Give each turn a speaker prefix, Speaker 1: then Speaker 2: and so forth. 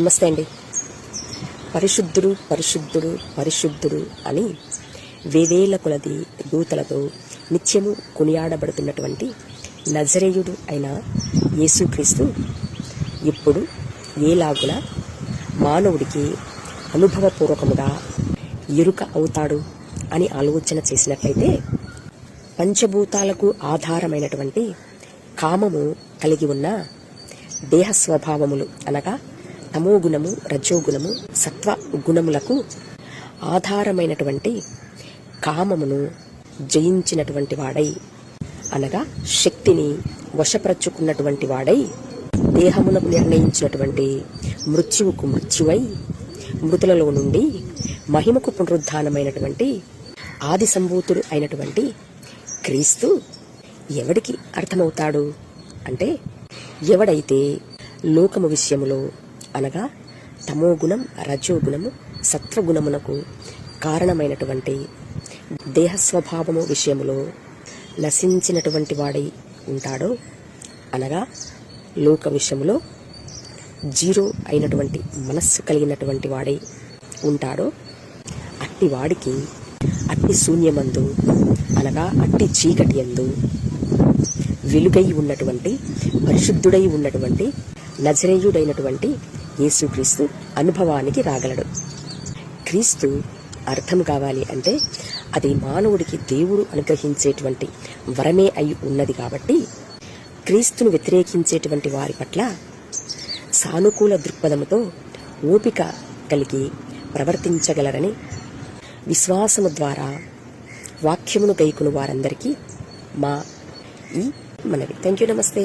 Speaker 1: నమస్తే అండి. పరిశుద్ధుడు పరిశుద్ధుడు పరిశుద్ధుడు అని వేవేల కొలది దూతలతో నిత్యము కొనియాడబడుతున్నటువంటి నజరేయుడు అయిన యేసుక్రీస్తు ఇప్పుడు ఏలాగున మానవుడికి అనుభవపూర్వకముగా ఎరుక అవుతాడు అని ఆలోచన చేసినట్లయితే, పంచభూతాలకు ఆధారమైనటువంటి కామము కలిగి ఉన్న దేహ స్వభావములు అనగా తమోగుణము, రజోగుణము, సత్వ గుణములకు ఆధారమైనటువంటి కామమును జయించినటువంటి వాడై అనగా శక్తిని వశపరచుకున్నటువంటి వాడై దేహమునకు నిర్ణయించినటువంటి మృత్యువుకు మృత్యువై మృతులలో నుండి మహిమకు పునరుద్ధానమైనటువంటి ఆది సంభూతుడు అయినటువంటి క్రీస్తు ఎవడికి అర్థమవుతాడు అంటే, ఎవడైతే లోకము విషయములో అనగా తమోగుణం, రజోగుణము, సత్వగుణమునకు కారణమైనటువంటి దేహస్వభావము విషయములో నశించినటువంటి వాడై ఉంటాడో, అనగా లోక విషయములో జీరో అయినటువంటి మనస్సు కలిగినటువంటి వాడై ఉంటాడో, అట్టి వాడికి అట్టి శూన్యమందు అనగా అట్టి చీకటి యందు వెలుగై ఉన్నటువంటి పరిశుద్ధుడై ఉన్నటువంటి నజరేయుడైనటువంటి యేసుక్రీస్తు అనుభవానికి రాగలడు. క్రీస్తు అర్థం కావాలి అంటే అది మానవుడికి దేవుడు అనుగ్రహించేటువంటి వరమే అయి ఉన్నది కాబట్టి, క్రీస్తును వ్యతిరేకించేటువంటి వారి పట్ల సానుకూల దృక్పథముతో ఓపిక కలిగి ప్రవర్తించగలరని విశ్వాసము ద్వారా వాక్యమును గైకొను వారందరికీ మా ఈ మనవి. Thank you. నమస్తే.